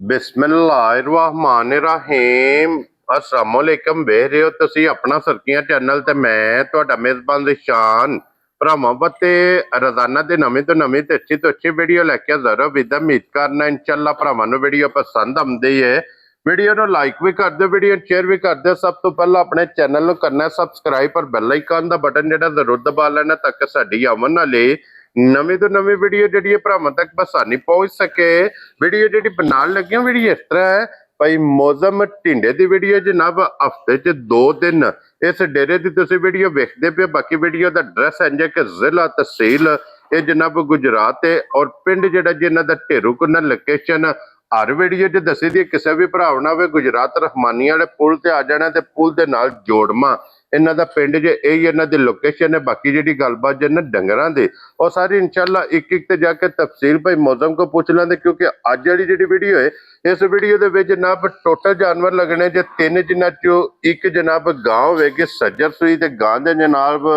ਬਿਸਮਿल्लाहिर्रहमानिर्रहीम अस्सलामुअलैकुम ਵੇਖ ਰਹੇ ਹੋ ਤੁਸੀਂ ਆਪਣਾ ਸਰਕੀਆਂ ਚੈਨਲ ਤੇ ਮੈਂ ਤੁਹਾਡਾ ਮੇਜ਼ਬਾਨ ਰਿਸ਼ਾਨ ਭਰਾਵਾਂ ਤੇ ਰੋਜ਼ਾਨਾ ਦੇ ਨਵੇਂ ਤੋਂ ਨਵੇਂ ਤੇ ਅੱਛੀ ਵੀਡੀਓ ਲੈ ਕੇ ਹਾਜ਼ਰ ਹਾਂ। ਵਿਦ ਉਮੀਦ ਕਰਨਾ ਇਨਸ਼ਾਅੱਲਾ ਭਰਾਵਾਂ ਨੂੰ ਵੀਡੀਓ ਪਸੰਦ ਆਉਂਦੀ ਹੈ। ਵੀਡੀਓ ਨੂੰ ਲਾਈਕ ਵੀ ਕਰ ਦਿਓ, ਵੀਡੀਓ ਸ਼ੇਅਰ ਵੀ ਕਰ ਦਿਓ। ਸਭ ਤੋਂ ਪਹਿਲਾਂ ਆਪਣੇ ਚੈਨਲ ਨੂੰ ਕਰਨਾ ਸਬਸਕ੍ਰਾਈਬ ਔਰ ਬੈਲ ਆਈਕਨ ਦਾ ਬਟਨ ਜਿਹੜਾ ਜ਼ਰੂਰ ਦਬਾ ਲੈਣਾ ਤਾਂ ਕਿ ਸਾਡੀ ਆਉਣ ਵਾਲੀ ਨਵੀਂ ਤੋਂ ਨਵੀਂ ਵੀਡੀਓ ਜਿਹੜੀ ਭਰਾਵਾਂ ਤੱਕ ਆਸਾਨੀ ਪਹੁੰਚ ਸਕੇ। ਵੀਡੀਓ ਜਿਹੜੀ ਬਣਾਉਣ ਲੱਗਿਆ ਵੀਡੀਓ ਇਸ ਤਰ੍ਹਾਂ ਹੈ ਭਾਈ ਮੌਜ਼ਮ ਢਿੰਡੇ ਦੀ ਵੀਡੀਓ ਜਨਾਬ ਹਫਤੇ 'ਚ 2 ਦਿਨ ਇਸ ਡੇਰੇ ਦੀ ਤੁਸੀਂ ਵੀਡੀਓ ਵੇਖਦੇ ਪਏ। ਬਾਕੀ ਵੀਡੀਓ ਦਾ ਐਡਰੈਸ ਹੈ ਕਿ ਜ਼ਿਲ੍ਹਾ ਤਹਿਸੀਲ ਇਹ ਜਨਾਬ ਗੁਜਰਾਤ ਹੈ ਔਰ ਪਿੰਡ ਜਿਹੜਾ ਜਿਨ੍ਹਾਂ ਦਾ ਢੇਰੂ ਕੁੰਨਾ ਲੋਕੇਸ਼ਨ ਹਰ ਵੀਡੀਓ 'ਚ ਦੱਸੀ ਦੀ। ਕਿਸੇ ਵੀ ਭਰਾ ਨਾ ਹੋਵੇ ਗੁਜਰਾਤ ਰਹਿਮਾਨੀ ਵਾਲੇ ਪੁਲ ਤੇ ਆ ਜਾਣਾ ਤੇ ਪੁਲ ਦੇ ਨਾਲ ਜੋੜਮਾ ਇਹਨਾਂ ਦਾ ਪਿੰਡ ਜੇ ਇਹ ਇਹਨਾਂ ਦੀ ਲੋਕੇਸ਼ਨ ਹੈ। ਬਾਕੀ ਜਿਹੜੀ ਗੱਲਬਾਤ ਜੇ ਨਾ ਡੰਗਰਾਂ ਦੀ ਉਹ ਸਾਰੀ ਇਨਸ਼ਾਅੱਲਾ ਇੱਕ ਤੇ ਜਾ ਕੇ ਤਫਸੀਲ ਭਾਈ ਮੌਜ਼ਮ ਕੋ ਪੁੱਛ ਲੈਂਦੇ ਕਿਉਂਕਿ ਅੱਜ ਵਾਲੀ ਜਿਹੜੀ ਵੀਡੀਓ ਹੈ ਇਸ ਵੀਡੀਓ ਦੇ ਵਿੱਚ ਜਨਾਬ ਟੋਟਲ ਜਾਨਵਰ ਲੱਗਣੇ ਜੇ 3 ਜਿਨ੍ਹਾਂ ਚੋਂ ਇੱਕ ਜਨਾਬ ਗਾਂ ਹੋਵੇਗੀ ਸੱਜਰ ਸੂਈ ਤੇ ਗਾਂ ਦੇ ਜਨਾਬ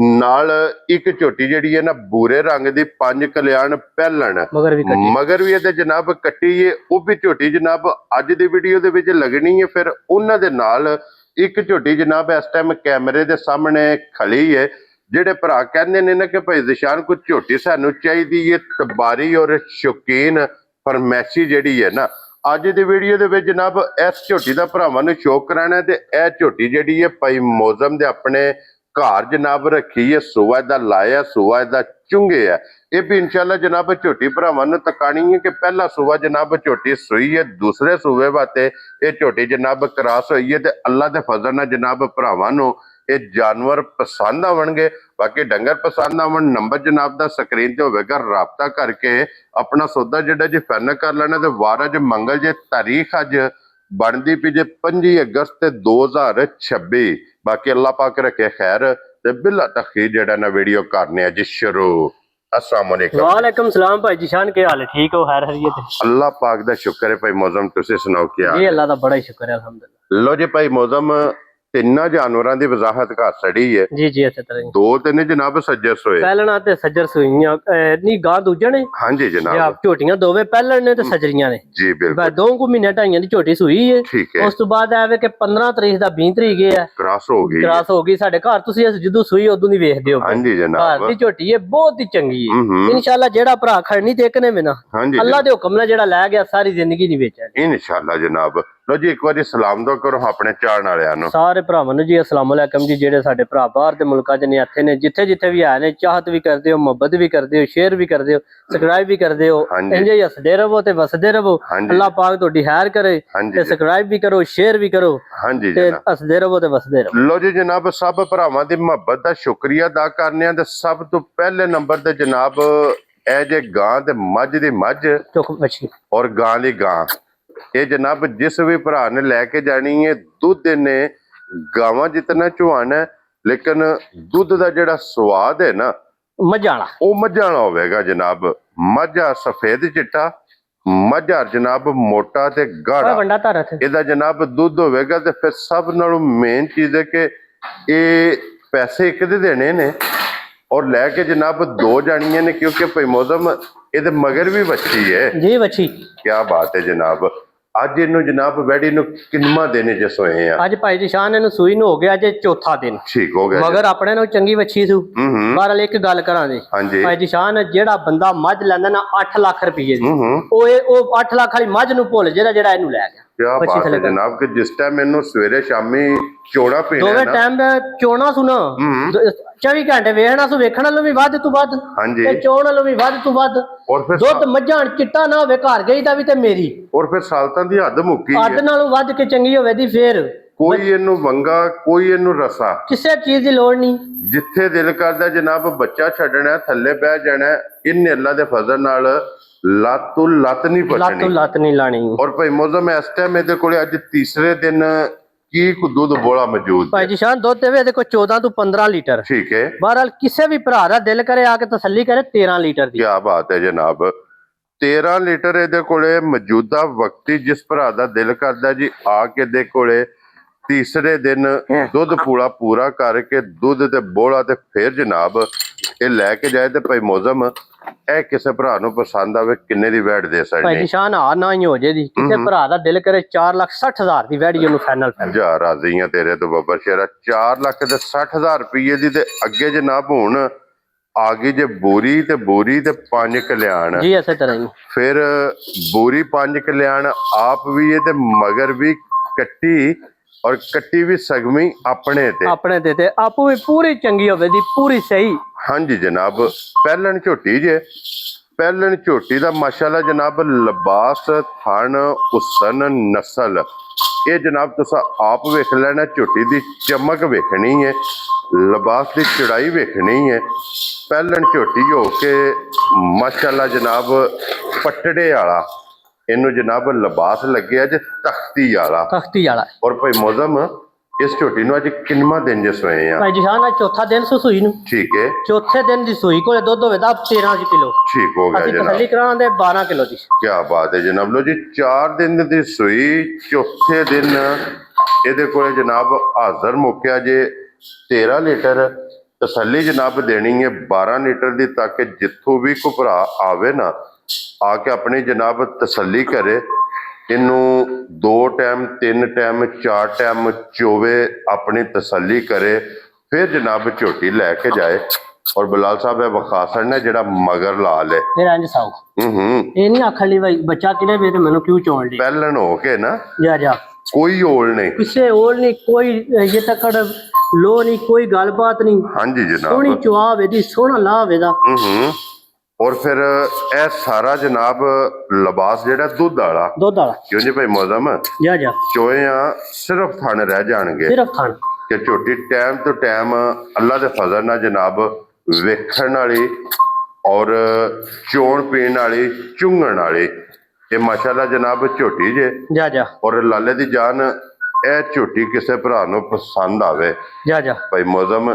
ਨਾਲ ਇੱਕ ਝੋਟੀ ਜਿਹੜੀ ਹੈ ਨਾ ਬੂਰੇ ਰੰਗ ਦੀ 5 ਕਲਿਆਣ ਪਹਿਲਣ ਮਗਰ ਵੀ ਇਹਦੇ ਜਨਾਬ ਕੱਟੀ ਹੈ। ਉਹ ਵੀ ਝੋਟੀ ਜਨਾਬ ਅੱਜ ਦੀ ਵੀਡੀਓ ਦੇ ਵਿੱਚ ਲੱਗਣੀ ਹੈ। ਫਿਰ ਉਹਨਾਂ ਦੇ ਨਾਲ ਇੱਕ ਝੋਟੀ ਜਨਾਬ ਇਸ ਟਾਈਮ ਕੈਮਰੇ ਦੇ ਸਾਹਮਣੇ ਖੜੀ ਹੈ। ਜਿਹੜੇ ਭਰਾ ਕਹਿੰਦੇ ਨੇ ਨਾ ਕਿ ਭਾਈ ਜ਼ਿਸ਼ਾਨ ਕੁਝ ਝੋਟੀ ਸਾਨੂੰ ਚਾਹੀਦੀ ਹੈ ਤਬਾਰੀ ਔਰ ਸ਼ੌਕੀਨ ਫਰਮੈਸ਼ੀ ਜਿਹੜੀ ਹੈ ਨਾ ਅੱਜ ਦੀ ਵੀਡੀਓ ਦੇ ਵਿੱਚ ਜਨਾਬ ਇਸ ਝੋਟੀ ਦਾ ਭਰਾਵਾਂ ਨੂੰ ਸ਼ੌਕ ਕਰਾਣਾ ਤੇ ਇਹ ਝੋਟੀ ਜਿਹੜੀ ਹੈ ਭਾਈ ਮੌਜ਼ਮ ਦੇ ਆਪਣੇ ਘਰ ਜਨਾਬ ਰੱਖੀ ਹੈ। ਸੂਆ ਦਾ ਲਾਇਆ ਸੂਆ ਦਾ ਚੁੰਗੇ ਹੈ। ਇਹ ਵੀ ਇਨਸ਼ਾਅੱਲਾ ਜਨਾਬ ਝੋਟੀ ਭਰਾਵਾਂ ਨੂੰ ਤਕਾਣੀ ਹੈ ਕਿ ਪਹਿਲਾ ਸੂਆ ਜਨਾਬ ਝੋਟੀ ਸੂਈ ਹੈ। ਦੂਸਰੇ ਸੂਏ ਵਾਸਤੇ ਇਹ ਝੋਟੀ ਜਨਾਬ ਕਰਾਸ ਹੋਈ ਹੈ ਤੇ ਅੱਲਾ ਦੇ ਫਜ਼ਲ ਨਾਲ ਜਨਾਬ ਭਰਾਵਾਂ ਨੂੰ ਇਹ ਜਾਨਵਰ ਪਸੰਦ ਆਉਣਗੇ। ਬਾਕੀ ਡੰਗਰ ਪਸੰਦ ਆਉਣ ਨੰਬਰ ਜਨਾਬ ਦਾ ਸਕਰੀਨ ਤੇ ਹੋਵੇਗਾ, ਰਾਬਤਾ ਕਰਕੇ ਆਪਣਾ ਸੌਦਾ ਜਿਹੜਾ ਜੀ ਫਾਈਨਲ ਕਰ ਲੈਣਾ। ਤੇ ਵਾਰ ਅੱਜ ਮੰਗਲ ਜੇ ਤਾਰੀਖ ਅੱਜ ਬਣਦੀ ਪਈ ਜੇ 25 ਅਗਸਤ 2026। ਬਾਕੀ ਅੱਲਾਹ ਪਾਕ ਰੱਖੇ ਖੈਰ ਤੇ ਬਿਲਾ ਤਖੀਰ ਜਿਹੜਾ ਨਾ ਵੀਡੀਓ ਕਰਨੇ ਆ ਜੀ ਸ਼ੁਰੂ। अस्सलाम वालेकुम। वालेकुम सलाम भाई जिशान के हाल है? ठीक हो? खैर खैरियत है? अल्लाह पाक दा शुक्र है भाई मौजम तुसी सुनाओ क्या? जी अल्लाह दा बड़ा ही शुक्र है अल्हम्दुलिल्लाह। लो जी भाई मौजम ਤਿੰਨਾਂ ਜਾਨਵਰਾਂ ਦੀ ਵਜ਼ਾਹਤ ਕਰ ਛੜੀ ਹੈ। ਜੀ ਜੀ ਇਸੇ ਤਰ੍ਹਾਂ ਹੀ 2-3 ਜਨਾਬ ਸੱਜਰ ਸੋਏ ਪਹਿਲਣਾ ਤੇ ਸੱਜਰ ਸੂਈਆਂ ਨਹੀਂ ਗਾਂ ਦੂਜੇ ਨੇ। ਹਾਂਜੀ ਜਨਾਬ ਝੋਟੀਆਂ ਦੋਵੇਂ ਪਹਿਲਣ ਨੇ ਤੇ ਸੱਜਰੀਆਂ ਨੇ ਜੀ ਬਿਲਕੁਲ। 2 ਕੁ ਮਹੀਨੇ ਢਾਈਆਂ ਦੀ ਝੋਟੀ ਸੂਈ ਹੈ। ਠੀਕ ਹੈ। ਉਸ ਤੋਂ ਬਾਅਦ ਆਵੇ ਕਿ 15 ਤਰੀਕ ਦਾ 20 ਤਰੀਕ ਹੈ ਕ੍ਰਾਸ ਹੋ ਗਈ ਸਾਡੇ ਘਰ। ਤੁਸੀਂ ਜਦੋਂ ਸੂਈ ਉਦੋਂ ਦੀ ਵੇਖਦੇ ਹੋ। ਹਾਂਜੀ ਜਨਾਬ ਘਰ ਦੀ ਝੋਟੀ ਹੈ ਬਹੁਤ ਹੀ ਚੰਗੀ ਹੈ ਇਨਸ਼ਾਅੱਲਾ। ਜਿਹੜਾ ਭਰਾ ਖੜਨੀ ਤੇ ਇੱਕ ਨੇ ਬਿਨਾ ਅੱਲਾਹ ਦੇ ਹੁਕਮ ਨਾਲ ਜਿਹੜਾ ਲੈ ਗਿਆ ਸਾਰੀ ਜ਼ਿੰਦਗੀ ਨਹੀਂ ਵੇਚਿਆ ਇਨਸ਼ਾਅੱਲਾ ਜਨਾਬ। ਲੋ ਜੀ ਇੱਕ ਵਾਰੀ ਸਲਾਮ ਦੋ ਕਰੋ ਆਪਣੇ ਚਾਹਣ ਵਾਲਿਆਂ ਨੂੰ ਸਾਰੇ ਭਰਾਵਾਂ ਨੂੰ ਜੀ। अस्सलाम वालेकुम जी। ਜਿਹੜੇ ਸਾਡੇ ਭਰਾ ਬਾਹਰ ਦੇ ਮੁਲਕਾਂ 'ਚ ਨੇ ਇੱਥੇ ਨੇ ਜਿੱਥੇ ਜਿੱਥੇ ਵੀ ਆਏ ਨੇ ਚਾਹਤ ਵੀ ਕਰਦੇ ਹੋ ਮੁਹੱਬਤ ਵੀ ਕਰਦੇ ਹੋ ਸ਼ੇਅਰ ਵੀ ਕਰਦੇ ਹੋ ਸਬਸਕ੍ਰਾਈਬ ਵੀ ਕਰਦੇ ਹੋ। ਇੰਜ ਹੀ ਹੱਸਦੇ ਰਹੋ ਤੇ ਵਸਦੇ ਰਹੋ। ਅੱਲਾਹ ਪਾਕ ਤੁਹਾਡੀ ਖੈਰ ਕਰੇ ਤੇ ਸਬਸਕ੍ਰਾਈਬ ਵੀ ਕਰੋ ਸ਼ੇਅਰ ਵੀ ਕਰੋ ਤੇ ਹੱਸਦੇ ਰਹੋ ਤੇ ਵਸਦੇ ਰਹੋ। ਲੋ ਜੀ ਜਨਾਬ ਸਭ ਭਰਾਵਾਂ ਦੀ ਮੁਹੱਬਤ ਦਾ ਸ਼ੁਕਰੀਆ ਅਦਾ ਕਰਨੇ ਆ ਤੇ ਸਭ ਤੋਂ ਪਹਿਲੇ ਨੰਬਰ ਤੇ ਜਨਾਬ ਇਹ ਜੇ ਗਾਂ ਤੇ ਮੱਝ ਦੀ ਮੱਝ ਔਰ ਗਾਂ ਦੀ ਗਾਂ ਇਹ ਜਨਾਬ ਜਿਸ ਵੀ ਭਰਾ ਨੇ ਲੈ ਕੇ ਜਾਣੀ ਹੈ ਦੁੱਧ ਨੇ ਗਾਵਾਂ ਜਿਤਨਾ ਚੁਹਾਨ ਹੈ ਲੇਕਿਨ ਦੁੱਧ ਦਾ ਜਿਹੜਾ ਸਵਾਦ ਹੈ ਨਾ ਮੱਝਾਂ ਵਾਲਾ ਉਹ ਮੱਝਾਂ ਵਾਲਾ ਹੋਵੇਗਾ ਜਨਾਬ। ਮੱਝਾ ਸਫੇਦ ਚਿੱਟਾ ਮੱਝਾ ਜਨਾਬ ਮੋਟਾ ਤੇ ਗਾੜਾ ਇਹਦਾ ਜਨਾਬ ਦੁੱਧ ਹੋਵੇਗਾ। ਤੇ ਫਿਰ ਸਭ ਨਾਲੋਂ ਮੇਨ ਚੀਜ਼ ਹੈ ਕਿ ਇਹ ਪੈਸੇ ਇੱਕ ਦੇ ਦੇਣੇ ਨੇ ਔਰ ਲੈ ਕੇ ਜਨਾਬ 2 ਜਾਣੀਆਂ ਨੇ ਕਿਉਂਕਿ ਭਾਈ ਮੌਜ਼ਮ ਇਹਦੇ ਮਗਰ ਵੀ ਬੱਚੀ ਹੈ ਜੀ ਬੱਚੀ। ਕੀ ਬਾਤ ਹੈ ਜਨਾਬ। ਅੱਜ ਇਹਨੂੰ ਜਨਾਬ ਵੈਡੀ ਨੂੰ ਕਿੰਨਾ ਦਿਨ ਜੇ ਸੋਏ ਆ? ਅੱਜ ਭਾਈ ਜਿਸ਼ਾਨ ਇਹਨੂੰ ਸੂਈ ਨੂੰ ਹੋ ਗਿਆ ਅੱਜ ਚੌਥਾ ਦਿਨ। ਠੀਕ ਹੋ ਗਿਆ ਮਗਰ ਆਪਣੇ ਨੂੰ ਚੰਗੀ ਵੱਛੀ ਸੂ। ਬਾਹਰ ਇੱਕ ਗੱਲ ਕਰਾਂ ਜੀ ਭਾਈ ਜਿਸ਼ਾਨ ਜਿਹੜਾ ਬੰਦਾ ਮੱਝ ਲੈਂਦਾ ਨਾ 8 ਲੱਖ ਰੁਪਏ ਦੀ ਉਹ 8 ਲੱਖ ਵਾਲੀ ਮੱਝ ਨੂੰ ਭੁੱਲ ਜਿਹੜਾ ਇਹਨੂੰ ਲੈ ਗਿਆ। क्या बात है जनाब कि जिस टाइम मैंने सवेरे शामी चोड़ा पीना दोवे टाइम चोना सुनो 24 घंटे वेखना सु वेखण लो भी ਵੱਧ ਤੋਂ ਵੱਧ ਤੇ ਚੋਣ लो भी ਵੱਧ ਤੋਂ ਵੱਧ और फिर ਦੁੱਧ ਮੱਝਾਂ ਚਿੱਟਾ ਨਾ ਹੋਵੇ ਘਰ ਗਈ ਦਾ ਵੀ ਤੇ ਮੇਰੀ और फिर ਸਾਲਤਾਂ ਦੀ ਹੱਦ ਮੁੱਕੀ ਹੈ। ਹੱਦ ਨਾਲੋਂ ਵੱਧ ਕੇ ਚੰਗੀ ਹੋਵੇ ਦੀ ਫੇਰ ਕੋਈ ਇਹਨੂੰ ਵੰਗਾ ਕੋਈ ਇਹਨੂੰ ਰਸਾ ਕਿਸੇ ਚੀਜ਼ ਦੀ ਲੋੜ ਨਹੀਂ। ਜਿੱਥੇ ਦਿਲ ਕਰਦਾ ਜਨਾਬ ਬੱਚਾ ਛੱਡਣਾ ਥੱਲੇ ਬਹਿ ਜਾਣਾ ਇਹਨੇ ਅੱਲਾ ਦੇ ਫਜ਼ਲ ਨਾਲ ਲੱਤ ਨਹੀਂ ਲਾਣੀ। और भाई मौजम इस टाइम ਇਹਦੇ ਕੋਲੇ ਅੱਜ ਤੀਸਰੇ ਦਿਨ ਕੀ ਕੋ ਦੁੱਧ ਬੋਲਾ ਮੌਜੂਦ ਭਾਈ ਜਿਸ਼ਾਨ ਦੁੱਧ ਦੇਵੇ ਇਹਦੇ ਕੋਲ 14 ਤੋਂ 15 ਲੀਟਰ। ਠੀਕ ਹੈ। ਬਹਰਾਲ ਕਿਸੇ ਵੀ ਭਰਾ ਦਾ ਦਿਲ ਕਰੇ ਆ ਕੇ ਤਸੱਲੀ ਕਰੇ 13 ਲੀਟਰ ਦੀ। ਕੀ ਬਾਤ ਹੈ ਜਨਾਬ। 13 ਲੀਟਰ ਇਹਦੇ ਕੋਲੇ ਮੌਜੂਦਾ ਵਕਤੀ ਜਿਸ ਭਰਾ ਦਾ ਦਿਲ ਕਰਦਾ ਜੀ ਆ ਕੇ ਦੇ ਕੋਲੇ ਤੀਸਰੇ ਦਿਨ ਦੁੱਧ ਪੂਰਾ ਕਰਕੇ ਦੁੱਧ ਤੇ ਬੋਲਾ ਤੇ ਫਿਰ ਜਨਾਬ ਇਹ ਲੈ ਕੇ ਜਾਏ ਤੇ ਭਾਈ ਮੌਜ਼ਮ ਇਹ ਕਿਸੇ ਭਰਾ ਨੂੰ ਪਸੰਦ ਆਵੇ ਕਿੰਨੇ ਦੀ ਵੈਟ ਦੇ ਭਾਈ ਸਕਦੇ ਨਿਸ਼ਾਨ ਆ ਨਾ ਹੀ ਹੋ ਜੇ ਦੀ ਕਿਸੇ ਭਰਾ ਦਾ ਦਿਲ ਕਰੇ 4,60,000 ਦੀ ਵੈੜੀ ਉਹਨੂੰ ਫਾਈਨਲ ਜਾ ਰਾਜ਼ੀਆਂ ਤੇਰੇ ਤੋਂ ਬੱਬਰ ਸ਼ੇਰਾ 4,60,000 ਰੁਪਏ ਦੀ ਤੇ ਅੱਗੇ ਜਨਾਬ ਹੁਣ ਆ ਗਈ ਜੇ ਬੋਰੀ ਤੇ 5 ਕਲਿਆਣ ਜੀ ਇਸੇ ਤਰ੍ਹਾਂ ਹੀ ਫਿਰ ਬੋਰੀ 5 ਕਲਿਆਣ ਆਪ ਵੀ ਇਹ ਤੇ ਮਗਰ ਵੀ ਕੱਟੀ ਔਰ ਕੱਟੀ ਵੀ ਸਗਮੀ ਆਪਣੇ ਤੇ ਆਪੂ ਵੀ ਪੂਰੀ ਚੰਗੀ ਹੋਵੇ ਦੀ ਪੂਰੀ ਸਹੀ ਹਾਂਜੀ ਜਨਾਬ ਪਹਿਲਣ ਝੋਟੀ ਜੇ ਪਹਿਲਣ ਝੋਟੀ ਦਾ ਮਾਸ਼ਾਅੱਲਾ ਜਨਾਬ ਲਿਬਾਸ ਥਣ ਹੁਸਨ ਨਸਲ ਇਹ ਜਨਾਬ ਤੁਸੀਂ ਆਪ ਵੇਖ ਲੈਣਾ ਝੋਟੀ ਦੀ ਚਮਕ ਵੇਖਣੀ ਹੈ ਲਿਬਾਸ ਦੀ ਚੜਾਈ ਵੇਖਣੀ ਹੈ ਪਹਿਲਣ ਝੋਟੀ ਹੋ ਕੇ ਮਾਸ਼ਾਅੱਲਾ ਜਨਾਬ ਪਟੜੇ ਵਾਲਾ ਇਹਨੂੰ ਜਨਾਬ ਲਿਬਾਸ ਲੱਗਿਆ ਜੇ ਤਖਤੀ ਵਾਲਾ ਔਰ ਭਾਈ ਮੌਜ਼ਮ ਇਸ ਝੋਟੀ ਨੂੰ ਅੱਜ ਕਿੰਨਵਾਂ ਦਿਨ ਜੇ ਸੋਏ ਆ ਭਾਈ ਜੀ ਹਾਂ ਚੌਥਾ ਦਿਨ ਸੂਈ ਨੂੰ ਠੀਕ ਹੈ ਚੌਥੇ ਦਿਨ ਦੀ ਸੂਈ ਕੋਲੇ ਦੁੱਧ ਹੋਵੇ ਤਾਂ 13 ਕਿਲੋ ਠੀਕ ਹੋ ਗਿਆ ਅਸੀਂ ਜਨਾਬ ਤਸੱਲੀ ਕਰਾਉਂਦੇ 12 ਕਿਲੋ ਦੀ ਕੀ ਬਾਤ ਹੈ ਜਨਾਬ ਲੋ ਜੀ 4 ਦਿਨ ਦੀ ਸੂਈ ਚੌਥੇ ਦਿਨ ਇਹਦੇ ਕੋਲੇ ਜਨਾਬ ਹਾਜ਼ਰ ਮੁੱਕਿਆ ਜੇ 13 ਲੀਟਰ ਤਸੱਲੀ ਜਨਾਬ ਦੇਣੀ ਹੈ 12 ਲੀਟਰ ਦੀ ਤਾਂ ਕਿ ਜਿੱਥੋਂ ਵੀ ਕੋਈ ਭਰਾ ਆਵੇ ਨਾ ਆ ਕੇ ਆਪਣੀ ਜਨਾਬ ਤਸੱਲੀ ਕਰੇ ਇਹਨੂੰ 2 ਟਾਈਮ 3 ਟਾਈਮ 4 ਟਾਈਮ ਚੋਵੇ ਆਪਣੀ ਤਸੱਲੀ ਕਰੇ ਫਿਰ ਜਨਾਬ ਝੋਟੀ ਲੈ ਕੇ ਜਾਏ ਔਰ ਬਲਾਲ ਸਾਹਿਬ ਇਹ ਵਖਾਸਣ ਨੇ ਜਿਹੜਾ ਮਗਰ ਲਾ ਲੇ ਫਿਰ ਇੰਜ ਸਾਉ ਇਹ ਨਹੀਂ ਆਖਣ ਲਈ ਭਾਈ ਬੱਚਾ ਕਿਨੇ ਵੇ ਤੇ ਮੈਨੂੰ ਕਿਉਂ ਚੋਣ ਲਈ ਪਹਿਲਣ ਹੋ ਕੇ ਨਾ ਜਾ ਕੋਈ ਓਲ ਨਹੀਂ ਕਿਸੇ ਓਲ ਨਹੀਂ ਕੋਈ ਇਹ ਤੱਕੜ ਲੋ ਨਹੀਂ ਕੋਈ ਗੱਲਬਾਤ ਨਹੀਂ ਹਾਂਜੀ ਜਨਾਬ ਸੋਹਣੀ ਚੁਆਵੇ ਦੀ ਸੋਹਣਾ ਲਾਵੇ ਦਾ ਔਰ ਫਿਰ ਇਹ ਸਾਰਾ ਜਨਾਬ ਲਿਬਾਸ ਜਿਹੜਾ ਦੁੱਧ ਵਾਲਾ ਕਿਉਂ ਜੀ ਭਾਈ ਮੌਜ਼ਮ ਜਾ ਚੋਏ ਆ ਸਿਰਫ ਥਣ ਰਹਿ ਜਾਣਗੇ ਸਿਰਫ ਥਣ ਕਿ ਝੋਟੀ ਟਾਈਮ ਤੋਂ ਟਾਈਮ ਅੱਲਾ ਦੇ ਫਜ਼ਲ ਨਾਲ ਜਨਾਬ ਵੇਖਣ ਵਾਲੀ ਔਰ ਚੋਣ ਪੀਣ ਵਾਲੀ ਚੁੰਗਣ ਵਾਲੀ ਇਹ ਮਾਸ਼ਾਅੱਲਾ ਜਨਾਬ ਝੋਟੀ ਜੇ ਜਾ ਔਰ ਲਾਲੇ ਦੀ ਜਾਨ ਇਹ ਝੋਟੀ ਕਿਸੇ ਭਰਾ ਨੂੰ ਪਸੰਦ ਆਵੇ ਜਾ ਭਾਈ ਮੌਜ਼ਮ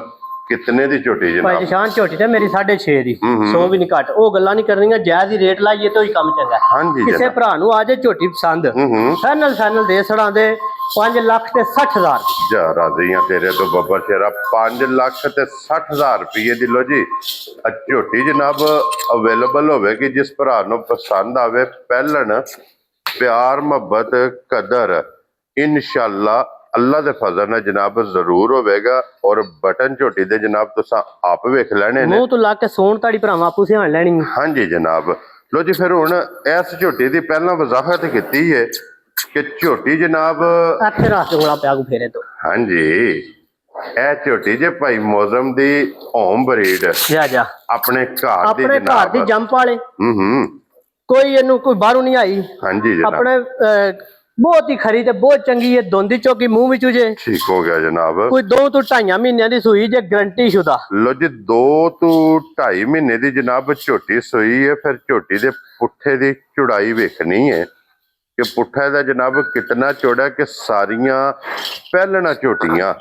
ਕਿਤਨੇ ਦੀ ਝੋਟੀ ਜਨਾਬ ਭਾਈ ਨਿਸ਼ਾਨ ਝੋਟੀ ਤੇ ਮੇਰੀ 6.5 ਦੀ 100 ਵੀ ਨਹੀਂ ਘੱਟ ਉਹ ਗੱਲਾਂ ਨਹੀਂ ਕਰਨੀਆਂ ਜਾਇਜ਼ ਹੀ ਰੇਟ ਲਾਈਏ ਤਾਂ ਹੀ ਕੰਮ ਚੰਗਾ ਹਾਂਜੀ ਕਿਸੇ ਭਰਾ ਨੂੰ ਆ ਜੇ ਝੋਟੀ ਪਸੰਦ ਫਾਈਨਲ ਦੇ ਛੜਾਂਦੇ 5,60,000 ਜਾ ਰਾਜ਼ੀਆਂ ਤੇਰੇ ਤੋਂ ਬੱਬਰ ਸ਼ੇਰਾ 5,60,000 ਰੁਪਏ ਦੀ ਲੋ ਜੀ ਝੋਟੀ ਜਨਾਬ ਅਵੇਲੇਬਲ ਹੋਵੇਗੀ ਜਿਸ ਭਰਾ ਨੂੰ ਪਸੰਦ ਆਵੇ ਪਹਿਲਣ ਪਿਆਰ ਮੁਹੱਬਤ ਕਦਰ ਇਨਸ਼ਾਅੱਲਾ ਅੱਲਾ ਦੇ ਫਜ਼ਲ ਨਾਲ ਜਨਾਬ ਜ਼ਰੂਰ ਹੋਵੇਗਾ ਔਰ ਬਟਨ ਝੋਟੀ ਦੇ ਜਨਾਬ ਤੁਸੀਂ ਆਪ ਵੇਖ ਲੈਣੇ ਨੇ ਮੂੰਹ ਤੋਂ ਲਾ ਕੇ ਸੋਣ ਤਾੜੀ ਭਰਾਵਾਂ ਆਪੂ ਸਿਆਣ ਲੈਣੀ ਹਾਂਜੀ ਜਨਾਬ ਲੋ ਜੀ ਫਿਰ ਹੁਣ ਇਸ ਝੋਟੀ ਦੀ ਪਹਿਲਾਂ ਵਜ਼ਾਹਤ ਕੀਤੀ ਹੈ ਕਿ ਝੋਟੀ ਜਨਾਬ ਇੱਥੇ ਰਾਤ ਉਂਗਲਾ ਪਿਆ ਕੋ ਫੇਰੇ ਤੋਂ ਹਾਂਜੀ ਇਹ ਝੋਟੀ ਜੇ ਭਾਈ ਮੌਜ਼ਮ ਦੀ ਹੋਮ ਬਰੀਡ ਜਾ ਆਪਣੇ ਘਰ ਦੀ ਆਪਣੇ ਘਰ ਦੀ ਜੰਪ ਵਾਲੇ ਕੋਈ ਇਹਨੂੰ ਕੋਈ ਬਾਹਰੋਂ ਨਹੀਂ ਆਈ ਹਾਂਜੀ ਜਨਾਬ ਆਪਣੇ ਬਹੁਤ ਹੀ ਖਰੀ ਤੇ ਬਹੁਤ ਚੰਗੀ ਹੈ ਦੋਂਦੀ ਚੋਕੀ ਮੂੰਹ ਵਿੱਚ ਜੇ ਠੀਕ ਹੋ ਗਿਆ ਜਨਾਬ ਕੋਈ 2 ਤੋਂ 2.5 ਮਹੀਨਿਆਂ ਦੀ ਸੂਈ ਜੇ ਗਰੰਟੀ ਸ਼ੁਦਾ ਲੋ ਜੀ 2 ਤੋਂ 2.5 ਮਹੀਨੇ ਦੀ ਜਨਾਬ ਝੋਟੀ ਸੂਈ ਹੈ ਫਿਰ ਝੋਟੀ ਦੇ ਪੁੱਠੇ ਦੀ ਚੁੜਾਈ ਵੇਖਣੀ ਹੈ ਕਿ ਪੁੱਠਾ ਦਾ ਜਨਾਬ ਕਿਤਨਾ ਚੌੜਾ ਕਿ ਸਾਰੀਆਂ ਪਹਿਲਣਾ ਝੋਟੀਆਂ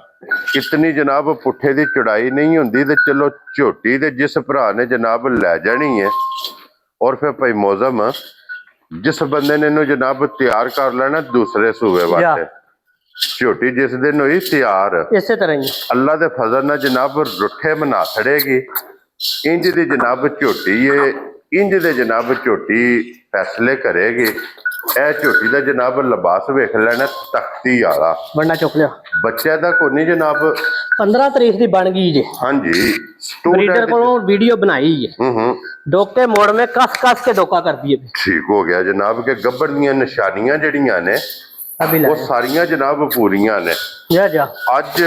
ਇਤਨੀ ਜਨਾਬ ਪੁੱਠੇ ਦੀ ਚੜਾਈ ਨਹੀਂ ਹੁੰਦੀ ਤੇ ਚਲੋ ਝੋਟੀ ਦੇ ਜਿਸ ਭਰਾ ਨੇ ਜਨਾਬ ਲੈ ਜਾਣੀ ਹੈ ਔਰ ਫਿਰ ਭਾਈ ਮੌਜ਼ਮ ਜਿਸ ਬੰਦੇ ਨੇ ਇਹਨੂੰ ਜਨਾਬ ਤਿਆਰ ਕਰ ਲੈਣਾ ਦੂਸਰੇ ਸੂਬੇ ਵਾਸਤੇ ਝੋਟੀ ਜਿਸ ਦਿਨ ਹੋਈ ਤਿਆਰ ਇਸੇ ਤਰ੍ਹਾਂ ਹੀ ਅੱਲਾ ਦੇ ਫਜ਼ਲ ਨਾਲ ਜਨਾਬ ਰੁੱਠੇ ਬਣਾ ਛੜੇਗੀ ਇੰਜ ਦੀ ਜਨਾਬ ਝੋਟੀ ਹੈ ਇੰਜ ਦੇ ਜਨਾਬ ਝੋਟੀ ਫੈਸਲੇ ਕਰੇਗੀ ਇਹ ਝੋਟੀ ਦਾ ਜਨਾਬ ਲਿਬਾਸ ਵੇਖ ਲੈਣਾ ਤਖਤੀ ਵਾਲਾ ਬੰਦਾ ਚੁੱਕ ਲਿਆ ਬੱਚਿਆਂ ਦਾ ਕੋਈ ਨਹੀਂ ਜਨਾਬ 15 ਤਰੀਕ ਦੀ ਬਣ ਗਈ ਜੇ ਹਾਂਜੀ ਬਰੀਡਰ ਕੋਲੋਂ ਵੀਡੀਓ ਬਣਾਈ ਹੈ ਡੋਕੇ ਮੋੜ में कस के धोखा कर दिए ठीक हो गया जनाब के गब्बर ਦੀਆਂ ਨਿਸ਼ਾਨੀਆਂ ਜਿਹੜੀਆਂ ਨੇ ਉਹ ਸਾਰੀਆਂ ਜਨਾਬ ਪੂਰੀਆਂ ਨੇ ਜਾ ਅੱਜ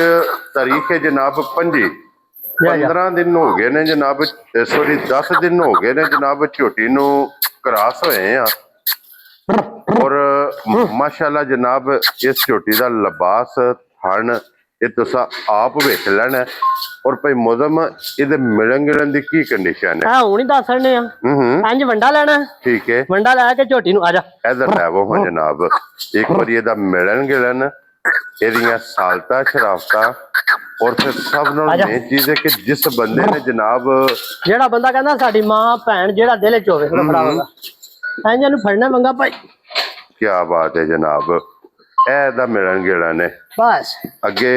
ਤਾਰੀਖ ਹੈ ਜਨਾਬ 15 ਦਿਨ ਹੋ ਗਏ ਨੇ ਜਨਾਬ ਸੌਰੀ 10 ਦਿਨ ਹੋ ਗਏ ਨੇ ਜਨਾਬ ਝੋਟੀ ਨੂੰ ਕਰਾਸ ਹੋਏ ਆ ਔਰ ਮਾਸ਼ਾਅੱਲਾ ਜਨਾਬ ਇਸ ਝੋਟੀ ਦਾ ਲਿਬਾਸ ਥਣ ਇਹ ਤੁਸੀਂ ਆਪ ਵੇਖ ਲੈਣਾ ਔਰ ਭਾਈ ਮੌਜ਼ਮ ਇਹਦੇ ਮਿਲਣ ਗਿਲਣ ਦੀ ਕੀ ਕੰਡੀਸ਼ਨ ਹੈ ਹੁਣ ਹੀ ਦੱਸਣੇ ਆ ਇੰਜ ਵੰਡਾ ਲੈਣਾ ਠੀਕ ਹੈ ਵੰਡਾ ਲੈ ਕੇ ਝੋਟੀ ਨੂੰ ਆ ਜਾ ਇਧਰ ਲੈ ਆਵੋ ਜਨਾਬ ਇੱਕ ਵਾਰੀ ਇਹਦਾ ਮਿਲਣ ਗਿਲਣ ਇਹਦੀਆਂ ਸਾਲਤਾ ਸ਼ਰਾਫਤਾਂ ਔਰ ਫਿਰ ਸਭ ਨਾਲ ਮੇਨ ਚੀਜ਼ ਹੈ ਕਿ ਜਿਸ ਬੰਦੇ ਨੇ ਜਨਾਬ ਜਿਹੜਾ ਬੰਦਾ ਕਹਿੰਦਾ ਸਾਡੀ ਮਾਂ ਭੈਣ ਜਿਹੜਾ ਦਿਲ ਚ ਹੋਵੇ ਫੜਾਵੇਗਾ ਇੰਜ ਨੂੰ ਫੜਨਾ ਮੰਗਾ ਭਾਈ ਕੀ ਬਾਤ ਹੈ ਜਨਾਬ ਇਹ ਦਾ ਮਿਲਣ ਗਿਲਣ ਨੇ ਬਸ ਅੱਗੇ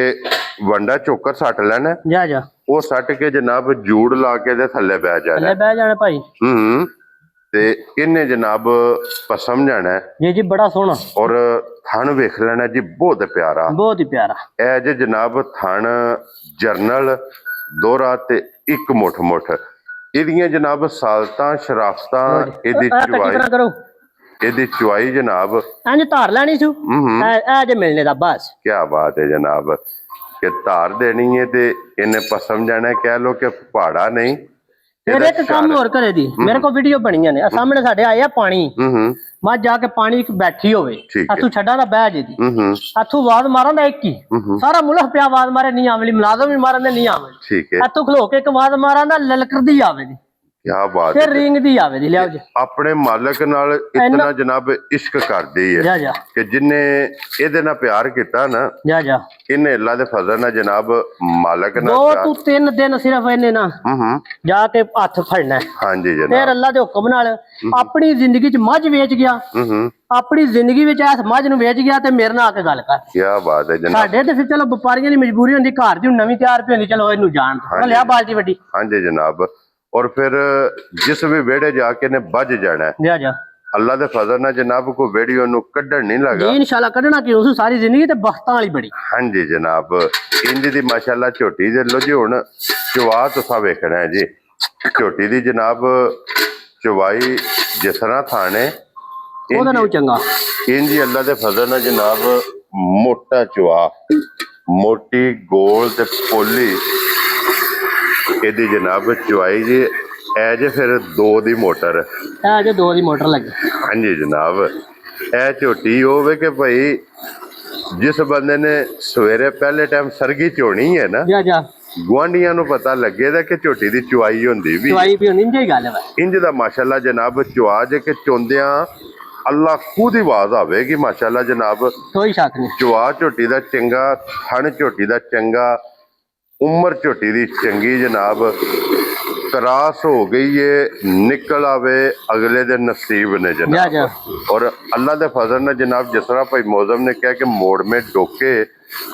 ਵੰਡਾ ਚੋਕਰ ਸੱਟ ਲੈਣਾ ਜਾ ਉਹ ਸੱਟ ਕੇ ਜਨਾਬ ਜੂੜ ਲਾ ਕੇ ਦੇ ਥੱਲੇ ਬਹਿ ਜਾਣਾ। ਥੱਲੇ ਬਹਿ ਜਾਣਾ ਭਾਈ। ਤੇ ਇਹਨੇ ਜਨਾਬ ਪਸਮ ਜਾਣਾ ਜੀ ਬੜਾ ਸੋਹਣਾ। ਔਰ ਥਣ ਵੇਖ ਲੈਣਾ ਜੀ, ਬਹੁਤ ਪਿਆਰਾ, ਬਹੁਤ ਹੀ ਪਿਆਰਾ। ਇਹ ਜੇ ਜਨਾਬ ਥਣ ਜਰਨਲ ਦੋਹਰਾ ਤੇ ਇੱਕ ਮੁੱਠ ਇਹਦੀਆਂ ਜਨਾਬ ਸਾਲਤਾਂ ਸ਼ਰਾਫਤਾਂ ਇਹਦੀ ਚੁਆਈ ਜਨਾਬ ਇੰਜ ਧਾਰ ਲੈਣੀ ਸੀ ਇਹ ਜੇ ਮਿਲਨੇ ਦਾ ਬਸ। ਕੀ ਬਾਤ ਹੈ ਜਨਾਬ ਕਿ ਧਾਰ ਦੇਣੀ ਹੈ ਤੇ ਇਹਨੇ ਪਸਮ ਜਾਣਾ, ਕਹਿ ਲੋ ਕਿ ਪਹਾੜਾ ਨਹੀਂ। ਫਿਰ ਇੱਕ ਕੰਮ ਹੋਰ ਕਰੇ ਦੀ, ਮੇਰੇ ਕੋਲ ਵੀਡੀਓ ਬਣੀਆਂ ਨੇ, ਸਾਹਮਣੇ ਸਾਡੇ ਆਇਆ ਪਾਣੀ, ਮੈਂ ਜਾ ਕੇ ਪਾਣੀ ਬੈਠੀ ਹੋਵੇ ਹੱਥੋਂ ਛੱਡਾਂ ਦਾ ਬਹਿ ਜੇ ਦੀ ਹੱਥੋਂ ਆਵਾਜ਼ ਮਾਰਾਂ ਦਾ ਇੱਕ ਹੀ ਸਾਰਾ ਮੁਲਕ ਪਿਆ ਆਵਾਜ਼ ਮਾਰੇ ਨਹੀਂ ਆਵਲੀ, ਮੁਲਾਜ਼ਮ ਵੀ ਮਾਰਨ ਦੇ ਨਹੀਂ ਆਵੇ, ਠੀਕ ਹੈ ਹੱਥੋਂ ਖਲੋ ਕੇ ਇੱਕ ਆਵਾਜ਼ ਮਾਰਾਂ ਦਾ ਲਲਕਰਦੀ ਆਵੇ ਦੀ, ਕੀ ਬਾਤ ਫਿਰ ਰਿੰਗ ਦੀ ਆਵੇ ਦੀ। ਲਿਆਓ ਜੀ ਆਪਣੇ ਮਾਲਕ ਨਾਲ ਇਤਨਾ ਜਨਾਬ ਇਸ਼ਕ ਕਰਦੀ ਹੈ ਕਿ ਜਿੰਨੇ ਇਹਦੇ ਨਾਲ ਪਿਆਰ ਕੀਤਾ ਨਾ, ਇਹਨੇ ਅੱਲਾ ਦੇ ਫਜ਼ਲ ਨਾਲ ਜਨਾਬ ਮਾਲਕ ਨਾਲ 2 ਤੋਂ 3 ਦਿਨ ਸਿਰਫ ਇਹਨੇ ਨਾ ਜਾ ਕੇ ਹੱਥ ਫੜਨਾ। ਹਾਂਜੀ ਜਨਾਬ। ਫਿਰ ਅੱਲਾ ਦੇ ਹੁਕਮ ਨਾਲ ਆਪਣੀ ਜ਼ਿੰਦਗੀ ਚ ਮੱਝ ਵੇਚ ਗਿਆ, ਆਪਣੀ ਜ਼ਿੰਦਗੀ ਵਿੱਚ ਇਸ ਮੱਝ ਨੂੰ ਵੇਚ ਗਿਆ ਤੇ ਮੇਰੇ ਨਾਲ ਆ ਕੇ ਗੱਲ ਕਰ। ਕੀ ਬਾਤ ਹੈ ਜਨਾਬ। ਸਾਡੇ ਤੇ ਫਿਰ ਚਲੋ ਵਪਾਰੀਆਂ ਦੀ ਮਜਬੂਰੀ ਹੁੰਦੀ, ਘਰ ਦੀ ਨਵੀਂ ਤਿਆਰ ਪਈ ਹੁੰਦੀ, ਚਲੋ ਇਹਨੂੰ ਜਾਣ ਲਿਆ ਬਾਲਟੀ ਵੱਡੀ। ਹਾਂਜੀ ਜਨਾਬ। ਔਰ ਫਿਰ ਜਿਸ ਵੀ ਵਿਹੜੇ ਜਾ ਕੇ ਨੇ ਵੱਜ ਜਾਣਾ ਅੱਲਾ ਦੇ ਫਜ਼ਲ ਨਾਲ ਜਨਾਬ ਕੋਈ ਵੀਡੀਓ ਨੂੰ ਕੱਢਣ ਨਹੀਂ ਲੱਗਾ। ਇਨਸ਼ਾਅੱਲਾ ਕੱਢਣਾ ਕਿ ਉਸ ਸਾਰੀ ਜ਼ਿੰਦਗੀ ਤੇ ਬਖਤਾਂ ਵਾਲੀ ਬੜੀ। ਹਾਂਜੀ ਜਨਾਬ। ਇੰਜ ਦੀ ਮਾਸ਼ਾਅੱਲਾ ਝੋਟੀ ਦੇ ਲੋ ਜੀ। ਹੁਣ ਚਵਾ ਤੁਸੀਂ ਵੇਖਣਾ ਹੈ ਜੀ, ਝੋਟੀ ਦੀ ਜਨਾਬ ਚਵਾਈ ਜਿਸ ਤਰ੍ਹਾਂ ਥਾਣੇ ਉਹਦਾ ਨਾਮ ਚੰਗਾ ਇੰਜ ਅੱਲਾ ਦੇ ਫਜ਼ਲ ਨਾਲ ਜਨਾਬ ਮੋਟਾ ਚਵਾ, ਮੋਟੀ ਗੋਲ ਤੇ ਪੋਲੀ ਇਹਦੀ ਜਨਾਬ ਚਵਾਈ ਜੀ। ਇਹ ਜੇ ਫਿਰ 2 ਦੀ ਮੋਟਰ, ਇਹ ਜੇ 2 ਦੀ ਮੋਟਰ ਲੱਗੀ। ਹਾਂਜੀ ਜਨਾਬ। ਇਹ ਝੋਟੀ ਹੋਵੇ ਕਿ ਭਾਈ ਜਿਸ ਬੰਦੇ ਨੇ ਸਵੇਰੇ ਪਹਿਲੇ ਟਾਈਮ ਸਰਗੀ ਚੋਣੀ ਹੈ ਨਾ, ਗੁਆਂਢੀਆਂ ਨੂੰ ਪਤਾ ਲੱਗੇਗਾ ਕਿ ਝੋਟੀ ਦੀ ਚਵਾਈ ਹੁੰਦੀ ਵੀ ਇੰਜ ਦਾ ਮਾਸ਼ਾਅੱਲਾ ਜਨਾਬ। ਚਵਾ ਜੇ ਕਿ ਚੋਂਦਿਆਂ ਅੱਲਾ ਖੁਦ ਹੀ ਆਵਾਜ਼ ਆਵੇਗੀ ਮਾਸ਼ਾਅੱਲਾ ਜਨਾਬ। ਕੋਈ ਸ਼ੱਕ ਨਹੀਂ। ਚਵਾ ਝੋਟੀ ਦਾ ਚੰਗਾ, ਥਣ ਝੋਟੀ ਦਾ ਚੰਗਾ, ਉਮਰ ਝੋਟੀ ਦੀ ਚੰਗੀ ਜਨਾਬ। ਤਰਾਸ ਹੋ ਗਈ ਏ ਨਿਕਲ ਆਵੇ ਅਗਲੇ ਦੇ ਨਸੀਬ ਨੇ ਜਨਾਬ। ਔਰ ਅੱਲਾ ਦੇ ਫਜ਼ਲ ਨੇ ਜਨਾਬ ਜਿਸ ਤਰ੍ਹਾਂ ਭਾਈ ਮੌਜ਼ਮ ਨੇ ਕਿਹਾ ਕਿ ਮੋੜ ਮੇ ਡੋਕੇ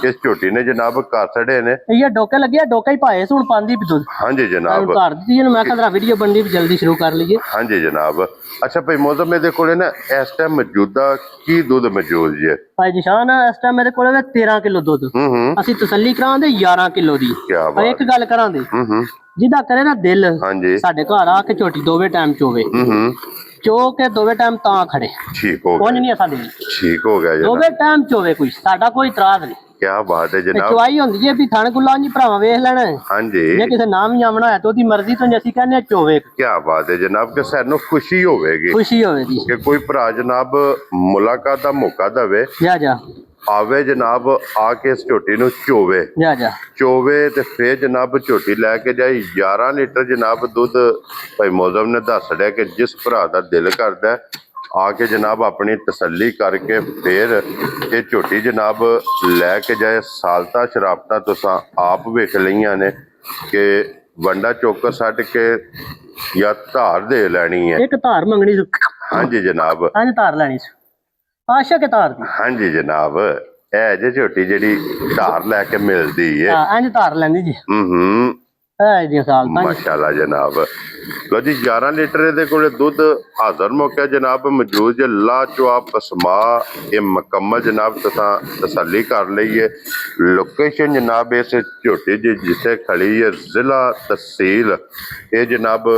ਇਸ ਝੋਟੀ ਨੇ ਜਨਾਬ ਘਰ ਛੜੇ ਨੇ। ਇਹ ਡੋਕੇ ਲੱਗੇ ਡੋਕਾ ਹੀ ਪਾਏ ਹੁਣ ਪਾਉਂਦੀ ਵੀ ਦੁੱਧ। ਹਾਂਜੀ ਜਨਾਬ। ਘਰ ਦੀ ਮੈਂ ਕਹਿੰਦਾ ਵੀਡੀਓ ਬਣਦੀ ਵੀ ਜਲਦੀ ਸ਼ੁਰੂ ਕਰ ਲਈਏ। ਹਾਂਜੀ ਜਨਾਬ। ਅੱਛਾ ਭਾਈ ਮੌਜ਼ਮ ਇਹਦੇ ਕੋਲੇ ਨਾ ਇਸ ਟਾਈਮ ਮੌਜੂਦਾ ਕੀ ਦੁੱਧ ਮੌਜੂਦ ਜੀ? ਭਾਈ ਨਿਸ਼ਾਨ ਇਸ ਟਾਈਮ ਮੇਰੇ ਕੋਲੇ 13 ਕਿਲੋ ਦੁੱਧ। ਅਸੀਂ ਤਸੱਲੀ ਕਰਾਂਦੇ 11 ਕਿਲੋ ਦੀ। ਇੱਕ ਗੱਲ ਕਰਾਂਦੇ ਜਿਹਦਾ ਕਰੇ ਨਾ ਦਿਲ ਸਾਡੇ ਘਰ ਆ ਕੇ ਝੋਟੀ ਦੋਵੇਂ ਟਾਈਮ ਚੋਵੇ, ਚੋ ਕੇ ਦੋਵੇਂ ਟਾਈਮ ਤਾਂ ਖੜੇ ਠੀਕ ਹੋ ਗਿਆ। ਨਹੀਂ ਸਾਡੇ ਠੀਕ ਹੋ ਗਿਆ ਦੋਵੇਂ ਟਾਈਮ ਚੋਵੇ, ਕੋਈ ਸਾਡਾ ਕੋਈ ਇਤਰਾਜ਼ ਨਹੀਂ। ਕੀ ਬਾਤ ਹੈ ਜਨਾਬ। ਚੁਆਈ ਹੁੰਦੀ ਹੈ ਵੀ ਥਣ ਗੁੱਲਾਂ ਜੀ ਭਰਾਵਾਂ ਵੇਖ ਲੈਣਾ। ਹਾਂਜੀ। ਜੇ ਕਿਸੇ ਨਾਮ ਹੀ ਆਉਣਾ ਹੈ ਤਾਂ ਉਹਦੀ ਮਰਜ਼ੀ ਤੋਂ ਅਸੀਂ ਕਹਿੰਦੇ ਚੋਵੇ। ਕੀ ਬਾਤ ਹੈ ਜਨਾਬ ਕਿ ਸਾਨੂੰ ਖੁਸ਼ੀ ਹੋਵੇਗੀ, ਖੁਸ਼ੀ ਹੋਵੇਗੀ ਕਿ ਕੋਈ ਭਰਾ ਜਨਾਬ ਮੁਲਾਕਾਤ ਦਾ ਮੌਕਾ ਦੇਵੇ, ਆਵੇ ਜਨਾਬ ਆ ਕੇ ਇਸ ਝੋਟੀ ਨੂੰ ਚੋਵੇ ਚੋਵੇ ਤੇ ਫੇਰ ਜਨਾਬ ਝੋਟੀ ਲੈ ਕੇ ਜਾਈ। 11 ਲੀਟਰ ਜਨਾਬ ਦੁੱਧ ਭਾਈ ਮੌਜ਼ਮ ਨੇ ਦੱਸ ਰਿਹਾ ਕਿ ਜਿਸ ਭਰਾ ਦਾ ਦਿਲ ਕਰਦਾ ਆ ਕੇ ਜਨਾਬ ਆਪਣੀ ਤਸੱਲੀ ਕਰਕੇ ਫੇਰ ਇਹ ਝੋਟੀ ਜਨਾਬ ਲੈ ਕੇ ਜਾਏ। ਸਾਲਤਾ ਸ਼ਰਾਬਤਾ ਤੁਸੀਂ ਆਪ ਵੇਖ ਲਈਆਂ ਨੇ ਕਿ ਵੰਡਾ ਚੋਕਰ ਛੱਡ ਕੇ ਜਾਂ ਧਾਰ ਦੇ ਲੈਣੀ ਹੈ। ਇੱਕ ਧਾਰ ਮੰਗਣੀ ਸੀ। ਹਾਂਜੀ ਜਨਾਬ। ਹਾਂਜੀ ਧਾਰ ਲੈਣੀ ਸੀ। ਆਸ਼ਾ ਕੇ ਧਾਰ ਦੀ। ਹਾਂਜੀ ਜਨਾਬ। ਇਹ ਜੇ ਝੋਟੀ ਜਿਹੜੀ ਧਾਰ ਲੈ ਕੇ ਮਿਲਦੀ ਹੈ ਇੰਜ ਧਾਰ ਲੈਂਦੀ ਜੀ। ਮਾਸ਼ਾਅੱਲਾ ਜਨਾਬ। ਲੋ ਜੀ 11 ਲੀਟਰ ਇਹਦੇ ਕੋਲੇ ਦੁੱਧ ਹਾਜ਼ਰ ਮੌਕਿਆ ਜਨਾਬ ਮੌਜੂਦ ਜੇ। ਲਾਜਵਾਬ ਪਸਮਾ ਇਹ ਮੁਕੰਮਲ ਜਨਾਬ ਤੁਸੀਂ ਤਸੱਲੀ ਕਰ ਲਈਏ। ਲੋਕੇਸ਼ਨ ਜਨਾਬ ਇਸ ਝੋਟੀ ਜੀ ਜਿੱਥੇ ਖੜੀ ਹੈ ਜ਼ਿਲ੍ਹਾ ਤਹਿਸੀਲ ਇਹ ਜਨਾਬ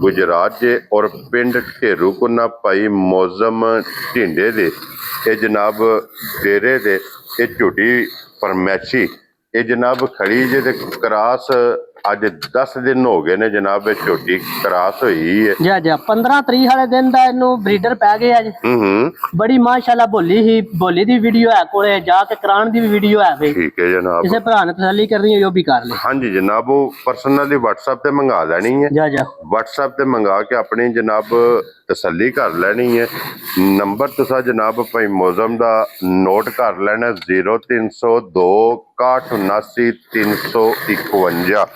ਗੁਜਰਾਤ ਜੇ ਔਰ ਪਿੰਡ ਢੇਰੂ ਕੁੰਨਾ ਭਾਈ ਮੌਜ਼ਮ ਢਿੰਡੇ ਦੇ ਇਹ ਜਨਾਬ ਡੇਰੇ ਦੇ ਇਹ ਝੋਟੀ ਫਰਮੈਸ਼ੀ ਇਹ ਜਨਾਬ ਖੜੀ ਜੇ ਤੇ ਕਰਾਸ ਅੱਜ 10 ਦਿਨ ਹੋ ਗਏ ਨੇ ਜਨਾਬ। ਇਹ ਝੋਟੀ ਕਰਾਸ ਹੋਈ ਹੈ 15 ਤਰੀਕ ਵਾਲੇ ਦਿਨ ਦਾ ਇਹਨੂੰ ਬਰੀਡਰ ਪੈ ਗਏ ਅੱਜ। ਬੜੀ ਮਾਸ਼ਾਅੱਲਾ ਬੋਲੀ ਦੀ ਵੀਡੀਓ ਹੈ ਕੋਲੇ ਜਾ ਕੇ ਕਰਾਉਣ ਦੀ ਵੀ ਵੀਡੀਓ ਹੈ। ਠੀਕ ਹੈ ਜਨਾਬ। ਕਿਸੇ ਭਰਾ ਨੇ ਤਸੱਲੀ ਕਰਨੀ ਹੈ ਉਹ ਵੀ ਕਰ ਲੈ। ਹਾਂਜੀ ਜਨਾਬ। ਉਹ ਪਰਸਨਲੀ WhatsApp ਤੇ ਮੰਗਾ ਲੈਣੀ ਹੈ। WhatsApp ਤੇ ਮੰਗਾ ਕੇ ਆਪਣੀ ਜਨਾਬ ਤਸੱਲੀ ਕਰ ਲੈਣੀ ਹੈ। ਨੰਬਰ ਤੁਸੀਂ ਜਨਾਬ ਭਾਈ ਮੌਜ਼ਮ ਦਾ ਨੋਟ ਕਰ ਲੈਣਾ 0302 6179 351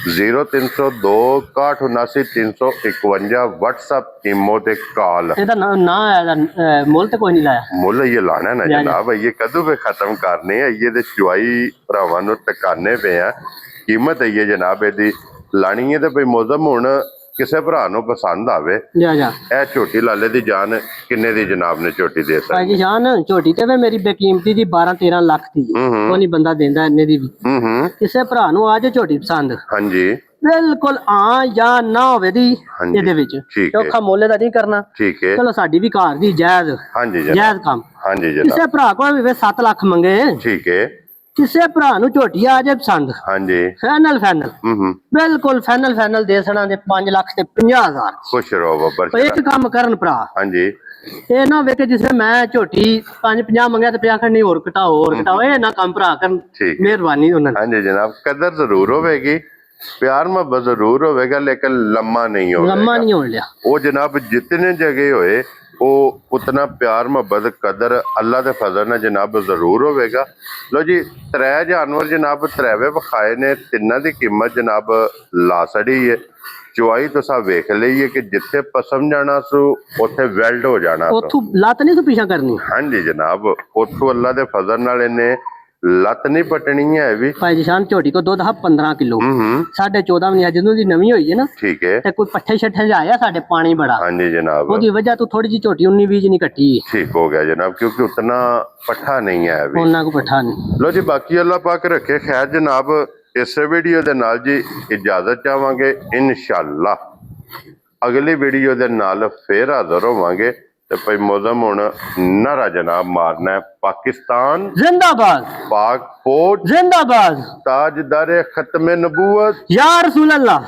0302 6179 351 WhatsApp ਇਮੋ ਤੇ ਕਾਲ। ਇਹਦਾ ਨਾ ਮੁੱਲ ਤੇ ਕੋਈ ਨਹੀਂ ਲਾਇਆ। ਮੁੱਲ ਇਹ ਲਾਣਾ ਨਾ ਜਨਾਬ। ਇਹ ਕਦੋਂ ਵੀ ਖਤਮ ਕਰਨੇ ਆ। ਇਹ ਦੇ ਚੁਆਈ ਭਰਾਵਾਂ ਨੂੰ ਟਿਕਾਣੇ ਪਏ ਆ ਕੀਮਤ ਹੈ ਇਹ ਜਨਾਬ ਇਹਦੀ ਲਾਣੀ ਹੈ ਤੇ ਭਈ ਮੌਸਮ ਹੁਣ ਕਿਸੇ ਭਰਾ ਨੂੰ ਪਸੰਦ ਆਵੇ। ਜਾ ਜਾ ਇਹ ਝੋਟੀ ਲਾਲੇ ਦੀ ਜਾਨ ਕਿੰਨੇ ਦੀ ਜਨਾਬ ਨੇ ਝੋਟੀ ਦੇ ਸਕਦੀ? ਭਾਈ ਜੀ ਜਾਨ ਝੋਟੀ ਤੇ ਵੇ ਮੇਰੀ ਬੇਕੀਮਤੀ ਦੀ 12-13 ਲੱਖ ਦੀ ਉਹ ਨਹੀਂ ਬੰਦਾ ਦਿੰਦਾ ਇੰਨੇ ਦੀ ਵੀ। ਕਿਸੇ ਭਰਾ ਨੂੰ ਆ ਜੇ ਝੋਟੀ ਪਸੰਦ ਹਾਂਜੀ ਬਿਲਕੁਲ ਆ ਜਾਂ ਨਾ ਹੋਵੇ ਦੀ ਇਹਦੇ ਵਿੱਚ ਚੋਖਾ ਮੋਲੇ ਦਾ ਨਹੀਂ ਕਰਨਾ। ਠੀਕ ਹੈ ਚਲੋ ਸਾਡੀ ਵੀ ਘਰ ਦੀ ਜਾਇਜ਼ ਹਾਂਜੀ ਜਾਇਜ਼ ਕੰਮ। ਹਾਂਜੀ ਕਿਸੇ ਭਰਾ ਕੋਲ ਵੀ 7 ਲੱਖ ਮੰਗੇ ਠੀਕ ਹੈ ਕਿਸੇ ਭਰਾ ਨੂੰ ਝੋਟੀ ਆ ਜੇ ਪਸੰਦ ਹਾਂਜੀ ਫਾਈਨਲ ਬਿਲਕੁਲ ਫਾਈਨਲ ਦੇ ਸਣਾ ਦੇ 5 ਲੱਖ ਤੇ 50,000। ਖੁਸ਼ ਰਹੋ ਬੱਬਰ। ਇੱਕ ਕੰਮ ਕਰਨ ਭਰਾ ਹਾਂਜੀ ਇਹ ਨਾ ਵੇ ਕਿ ਜਿਸ ਮੈਂ ਝੋਟੀ 5-50 ਮੰਗਿਆ ਤੇ ਪਿਆ ਨਹੀਂ ਹੋਰ ਘਟਾਓ ਇਹ ਨਾ ਕੰਮ ਭਰਾ ਕਰਨ। ਮਿਹਰਬਾਨੀ ਉਹਨਾਂ ਦੀ। ਹਾਂਜੀ ਜਨਾਬ ਕਦਰ ਜ਼ਰੂਰ ਹੋਵੇਗੀ प्यार मोहब्बत जरूर होगा लेकिन लम्मा नहीं हो लिया। वो जनाब जितने जगह होए वो उतना प्यार मोहब्बत कदर अल्लाह के फजल ने जनाब जरूर होगा। लो जी 3 जानवर जनाब 3वे विखाए ने तिना की कीमत जनाब ला छड़ी है। चुआई तुसा वेख लीए कि जिथे पसम जाना सू उथे वेल्ड हो जाना लत नहीं पीछा करनी। हाँ जी जनाब उथों अल्लाह के फजल नाल इन्हें ਲੱਤ नहीं पटनी है भी। भाई जिशान झोटी को दुध 15 किलो 14.5 महीने ਜਦੋਂ ਦੀ ਨਵੀਂ ਹੋਈ ਹੈ ਨਾ ठीक है ਤੇ ਕੋਈ ਪੱਠੇ ਛੱਠੇ ਆਇਆ ਸਾਡੇ ਪਾਣੀ बड़ा। हाँ जी जनाब ਉਹਦੀ ਵਜ੍ਹਾ ਤੋਂ ਥੋੜੀ ਜੀ ਝੋਟੀ 19-20 ਨਹੀਂ ਕੱਟੀ। ठीक हो गया जनाब क्योंकि उतना पट्ठा नहीं है अभी। ਉਹਨਾਂ ਕੋ ਪੱਠਾ ਨਹੀਂ। लो जी बाकी अल्लाह पाक रखे खैर जनाब इस वीडियो दे नाल जी इजाजत चाहांगे इंशाअल्लाह अगली वीडियो दे नाल फिर हाजिर होवांगे। ते भाई मौसम हुण नारा जनाब मारना है पाकिस्तान जिंदाबाद पाक फौज जिंदाबाद ताजदार खत्म नबूवत या रसूल अल्लाह।